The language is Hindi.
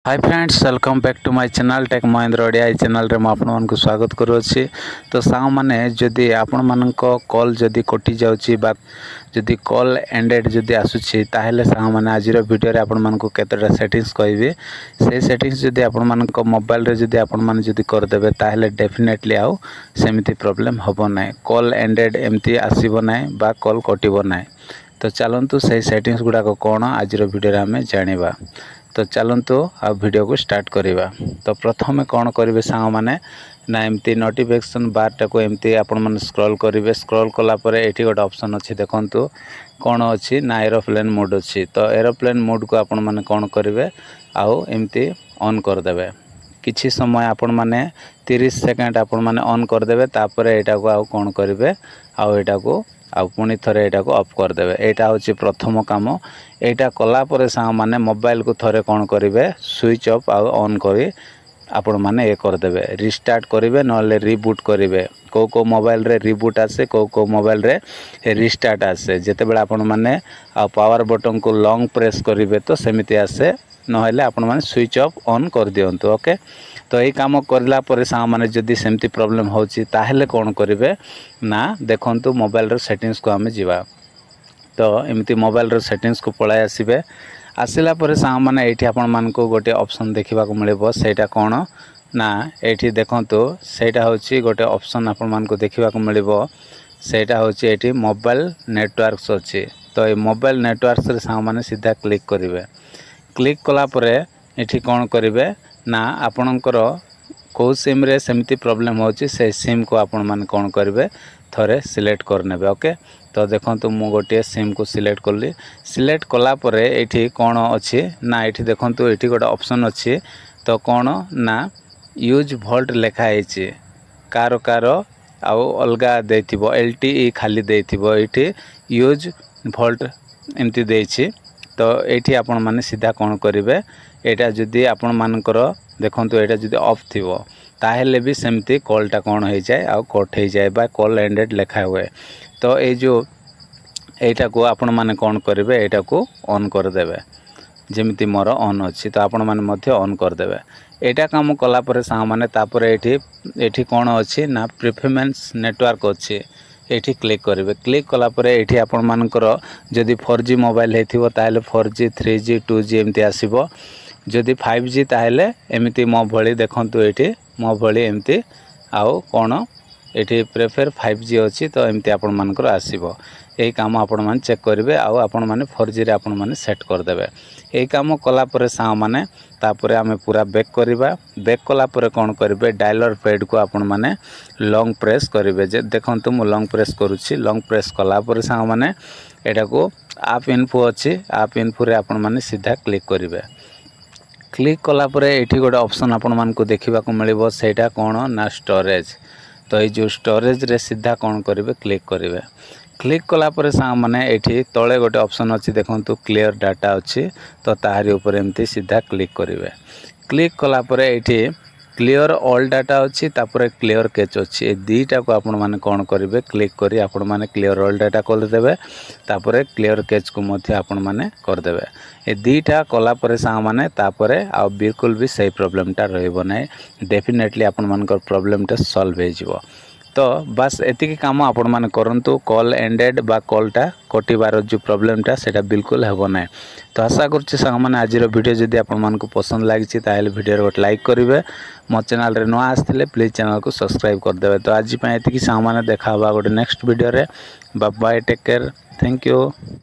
Hi friends, welcome back to my channel tech Mahendra Odia. Channel रे आपण मान को स्वागत करूँगी। तो सांग माने जदि आपण मान कॉल जदि कटि जाउची बा जदि कॉल एंडेड जदि आसुची ताहेले सांग माने आजिर वीडियो रे आपण मान को केतेटा सेटिंग्स कहबी। से सेटिंग्स जदि आपण मान को मोबाइल रे जदि आपण मान जदि कर देबे ताहेले डेफिनेटली आउ सेमिति प्रॉब्लम होबो नै। कॉल एंडेड एमती आसीबो नै बा कॉल कटिबो नै। तो चलंतु से सेटिंग्स गुडा को कोन आजिर वीडियो रे हमें जानिबा। तो चलंतु आ वीडियो को स्टार्ट करिबा। तो प्रथमे कौन करेंगे सांग माने ना एमती नोटिफिकेशन बार टाको एमती आपण माने स्क्रॉल करेंगे। स्क्रॉल कला परे एठी गोटे ऑप्शन अछि, देखंतु कौन अछि ना एरोप्लेन मोड अछि। तो एरोप्लेन मोड को आपण माने कौन करेंगे आउ एमती ऑन कर देबे। किछि समय आपण माने 30 सेकंड आपण माने ऑन कर देबे। तापरे एटा को आउ कौन करेंगे आउ एटा को आउ पुणी थरे एटा को ऑफ कर देबे। एटा होछि प्रथम काम। एटा कला परे सांग माने मोबाइल को थरे कौन करेंगे स्विच ऑफ आउ ऑन करी आपण माने ए कर देबे। रिस्टार्ट करेंगे नले रिबूट करेंगे। को मोबाइल रे रिबूट आसे को मोबाइल रे रिस्टार्ट आसे। जेते बेला आपण माने आ पावर बटन को लॉन्ग प्रेस करेंगे तो सेमिति आसे, नहेले आपण माने स्विच ऑफ ऑन कर दियंतु। ओके, तो यही काम करला परे सांग माने जदि सेमती प्रॉब्लम होची ताहेले कौन करेंगे ना देखंतु मोबाइल रो सेटिंग्स को हमें जीवा। तो एमती मोबाइल रो सेटिंग्स को पळाय आसीबे। आसिला परे सांग माने एठी आपण मान को गोटे ऑप्शन देखिबा को मिलबो। सेटा कोन ना एठी देखंतु सेटा होची गोटे ऑप्शन आपण मान को देखिबा को मिलबो। सेटा होची एठी मोबाइल नेटवर्क्स अछि। तो ए मोबाइल नेटवर्क्स रे सांग माने सीधा क्लिक करिवे। क्लिक कला परे एठी कोन करिवे ना आपणकर को सिम रे सेमती प्रॉब्लम होची से सिम को आपण मान कोन करिवे थरे सिलेक्ट कर नेबे। ओके, तो देखंतु मु गोटे सिम को सिलेक्ट करली। सिलेक्ट कला परे एठी कोन अछि ना एठी देखंतु एठी गोटे ऑप्शन अछि। तो कोन ना यूज वोल्ट लेखा आइछि। कार आउ अलगा देथिबो एलटीई खाली देथिबो। एठी यूज वोल्ट एमती देछि। तो एठी आपण माने सीधा कोन करिवे एटा जदि आपण मानकर देखंतु एटा जदि ऑफ थिबो ताहेले भी सेमती कॉलटा कोन हो जाए आ कट हो जाए बा कॉल एंडेड लेखा हुए। तो ए जो एटा को आपण माने कोन करिवे एटा को ऑन कर देबे। जेमिति मोर ऑन अछि तो आपण माने मध्य ऑन कर देबे। एटा काम कला परे सांग माने तापरे एठी कोन अछि ना परफॉर्मेंस नेटवर्क अछि। एठी क्लिक करिवे। क्लिक कला परे एठी आपण मानकर जदि 4G mobile हेथिबो ताहेले 4G 3G 2G एमती आसीबो। जदि 5G ताहेले एमिति मो भଳି देखंतु एठी मो भଳି एमती आउ कोन एठी प्रेफर 5G अछि। तो एमती आपण मानकर आसीबो। एही काम आपण माने चेक करिवे आउ आपण माने 4G रे आपण माने सेट कर देबे। एही काम कला परे सांग माने तापरे आमे पूरा बैक करिबा। बैक कला परे कोन करिवे डायलर पैड को आपण माने लॉन्ग प्रेस करिवे। जे देखंतु मु लॉन्ग प्रेस करूछि। लॉन्ग प्रेस कला परे सांग माने एटा को आप इन्फो अछि। आप इन्फो रे आपण माने सीधा क्लिक करिवे। क्लिक कला परे एठी गोटे ऑप्शन आपण मान को देखिबा को मिलिबो। सेटा कोन ना स्टोरेज। तो ये जो स्टोरेज रे सीधा कोन करिवे क्लिक करिवे। क्लिक कला परे सांग माने एठी तळे गोटे ऑप्शन अछि, देखंतु क्लियर डाटा अछि। तो ताहारी ऊपर एमती सीधा क्लिक करिवे। क्लिक कला परे एठी क्लियर ऑल डाटा अछि, तापरे क्लियर कैच अछि। ए दीटा को आपण माने कोन करिवे क्लिक करी आपण माने क्लियर ऑल डाटा कर देबे। तापरे क्लियर कैच को मध्य आपण माने कर देबे। ए दीटा कला परे सांग माने तापरे आ बिल्कुल भी सही प्रॉब्लमटा रहइबो नै। डेफिनेटली आपण मानकर प्रॉब्लमटा सॉल्व हे जिवो। तो बस एतिकी काम आपण माने करंतु। कॉल एंडेड बा कॉलटा कटिबार जो प्रॉब्लमटा सेटा बिल्कुल हेबो नै। तो आशा करछि सांग माने आजिर वीडियो जदि आपण मानकु पसंद लागिछि ताहेले वीडियो रो लाइक करिवे। मो चैनल रे न आस्थिले प्लीज चैनल को सब्सक्राइब कर देबे। तो आज पय एतिकी सांग माने देखा होबा गोटे नेक्स्ट वीडियो रे। Bye bye, take care, thank you.